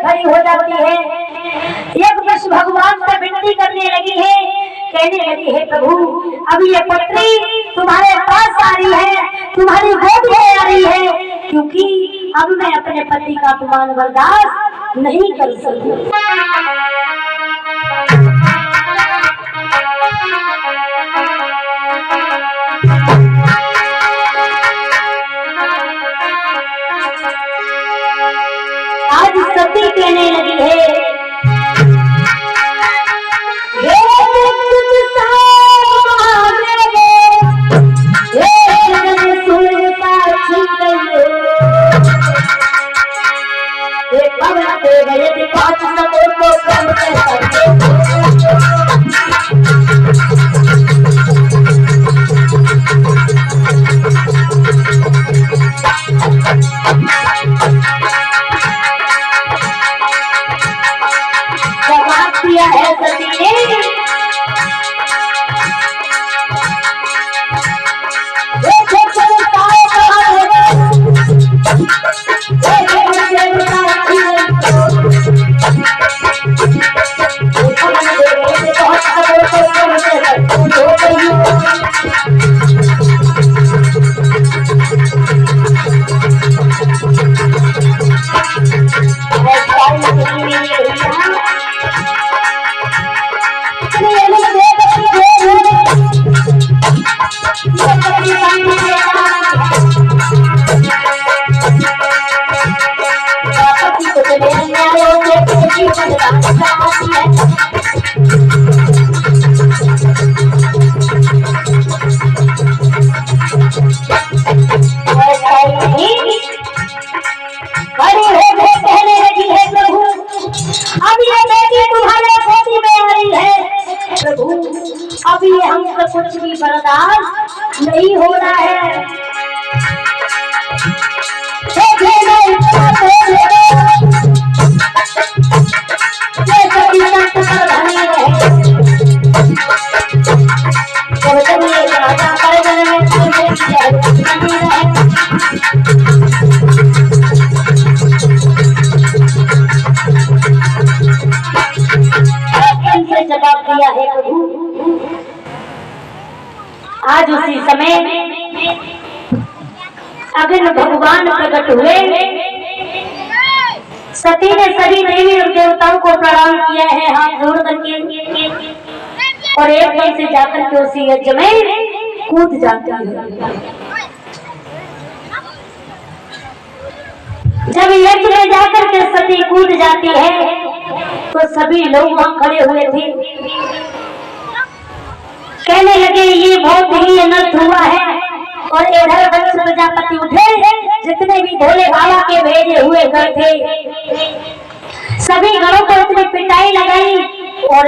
खड़ी हो जाती है। एक वर्ष भगवान से विनती करने लगी है, कहने लगी है प्रभु अब ये पुत्री तुम्हारे पास आ रही है, तुम्हारी गोद में आ रही है, क्योंकि अब मैं अपने पति का अपमान बर्दाश्त नहीं कर सकती। आज सती कहने लगी है अभी हमसे कुछ भी बर्दाश्त नहीं हो रहा है। जवाब दिया है प्रभु। आज उसी समय अग्नि भगवान प्रकट हुए। सती ने सभी देवी और देवताओं को प्रणाम किया है हाथ जोड़ करके, और एकदम से जाकर के उसी यज्ञ में कूद जाती है। जब यज्ञ में जाकर के सती कूद जाती है तो सभी लोग वहां खड़े हुए थे, कहने लगे ये बहुत ही अनर्थ हुआ है। और इधर दक्ष प्रजापति उठे, जितने भी भोले बाबा के भेजे हुए गण थे सभी गणों को इतनी पिटाई लगाई, और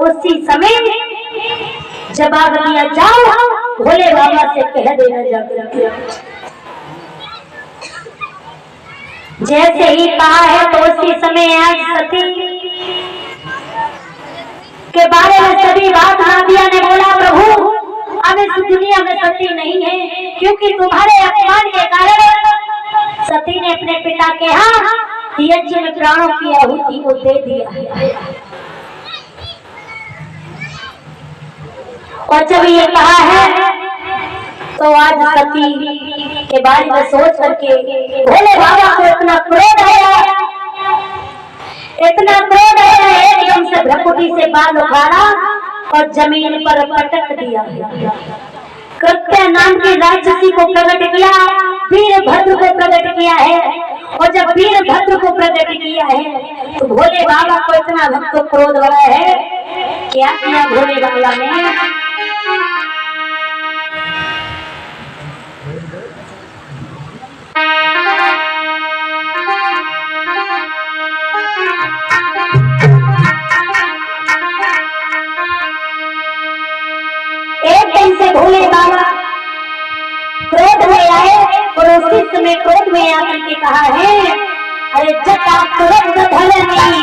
उसी समय जवाब दिया जाओ भोले बाबा से कह देना जाकर। जैसे ही कहा है तो उसी समय आज सती के बारे में सभी बात नादिया ने बोला प्रभु अब इस दुनिया में सती नहीं है, क्योंकि तुम्हारे अपमान के कारण सती ने अपने पिता के यहाँ यज्ञ में प्राणों की आहुति को दे दिया है। और जब ये कहा है तो आज सती के बारे में सोच करके भोले बाबा को इतना क्रोध आया, इतना क्रोध आया है कि हमसे भ्रकुटी से बाल उखाड़ा और जमीन पर पटक दिया। कृत्या नाम के राक्षसी को प्रकट किया, वीरभद्र को प्रकट किया है, और जब वीरभद्र को प्रकट किया है तो भोले बाबा को इतना भक्त क्रोध बढ़ा है। क्या किया भोले बाबा ने? एकदम से भोले बाबा क्रोध में आए और उसी समय क्रोध में आकर के कहा है अरे जटा तुरंत धरनी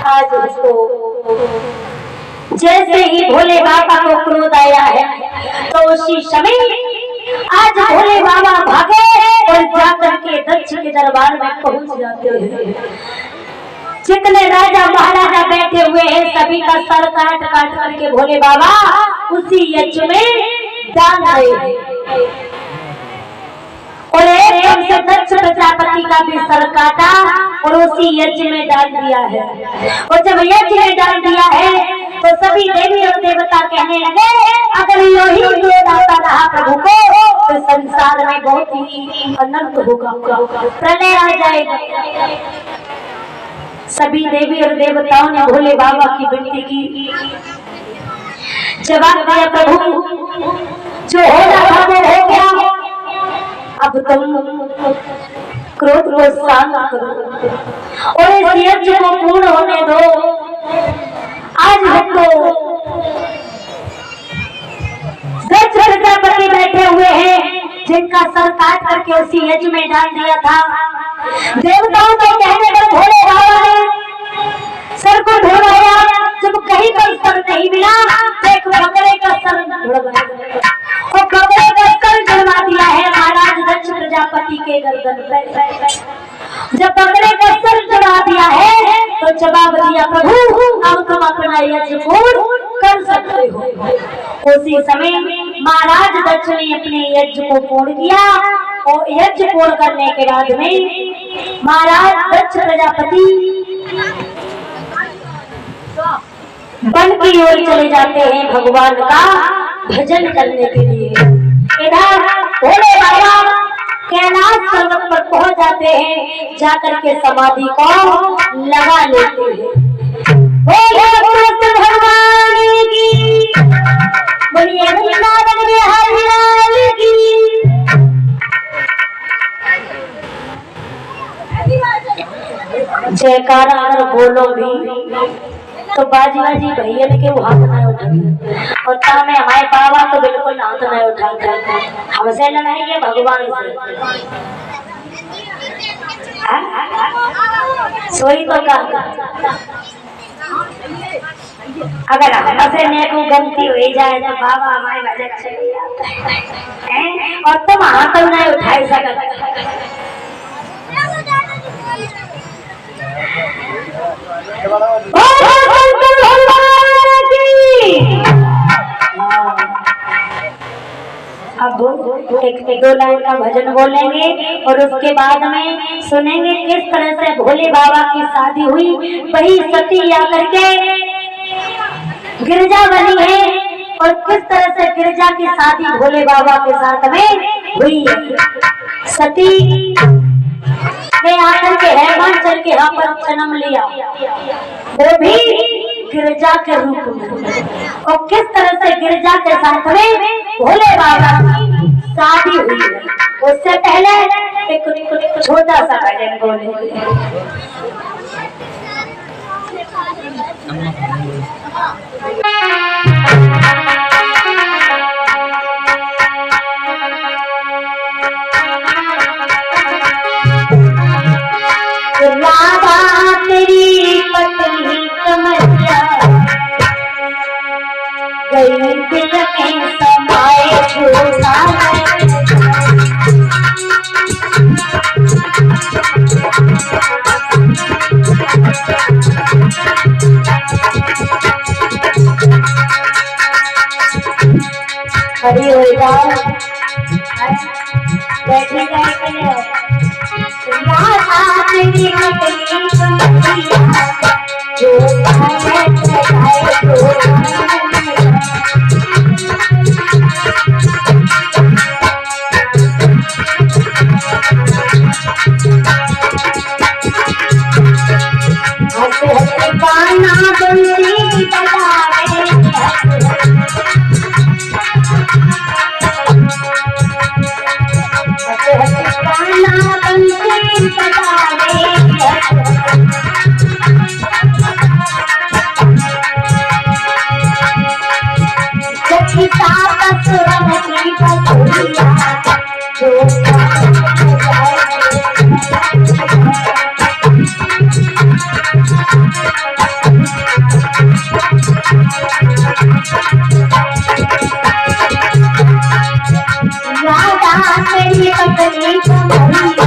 आज उसको जैसे ही भोले बाबा को क्रोध आया है तो उसी समय आज भोले बाबा भागे और जाकर के दक्ष के दरबार में पहुंच जाते हैं। जितने राजा महाराजा बैठे हुए हैं सभी का सर काट काट करके भोले बाबा उसी यज्ञ में डाल रहे हैं और एकदम से दक्ष प्रजापति का भी सर काटा और उसी यज्ञ में डाल दिया है। और जब यज्ञ में डाल दिया है तो सभी देवी और देवता कहने लगे अगर यही क्रोध आता रहा प्रभु को तो संसार में बहुत ही अनंत होगा, प्रलय आ जाएगा। सभी देवी और देवताओं ने भोले बाबा की विनती की। जवाब दिया प्रभु जो होना था वो हो गया, अब तुम क्रोध को शांत करो और इस यज्ञ को पूर्ण होने दो। आज हमको दक्ष प्रजापति बैठे हुए हैं जिनका सर काट करके उसी यज्ञ में डाल दिया था। देवताओं के कहने पर भोले बाबा ने सर को ढूंढाया, जब कहीं पर सर नहीं मिला तो एक बकरे का सर ढूंढा और बकरे का सर जमा दिया है महाराज दक्ष प्रजापति के गर्दन पर। जब बकरे का सर जमा दिया है तो जवाब दिया प्रभु अब तुम अपना यज्ञ पूर्ण कर सकते हो। उसी समय महाराज दक्ष ने अपने यज्ञ को पूर्ण किया और यज्ञ पूर्ण करने के बाद में महाराज दक्ष प्रजापति वन की ओर चले जाते हैं भगवान का भजन करने के लिए। इधर भोले बाबा कैलाश पर्वत पर पहुंच जाते हैं, जाकर के समाधि को लगा लेते हैं। भगवान की बोलिए वृंदावन बिहारी लाल की। जयकारा अगर बोलो भी तो बाजी बाजी भैया के वो हाथ नहीं उठाते और तामे हमारे बाबा तो बिल्कुल हाथ नहीं उठाते। हमसे लड़ाई है भगवान से। सोई तो का अगर हमसे ने को गलती हो जाए तो बाबा हमारे भजन चले जाता है और तुम हाथ नहीं उठा सकते। अब एक दो लाइन का भजन बोलेंगे और उसके बाद में सुनेंगे किस तरह से भोले बाबा की शादी हुई। वही सती आकर के गिरजा बनी है और किस तरह से गिरजा की शादी भोले बाबा के साथ में हुई। सती ने आकर के हेमांचल के यहाँ पर जन्म लिया, वो भी गिरजा के रूप में। और किस तरह से गिरजा के साथ में भोले बाबा की शादी हुई है। उससे पहले एक छोटा सा भजन बोले। राधा तेरी पत्नी कमरिया गई दिल में समाए झूला हरी हो जाओ बैठने का राधा तेरी पत्नी कमरिया जो गाना बंसी बजाए गाना बंसी बजाए जखिता कसुरन की बसुरिया राधा तेरी पत्नी कमरिया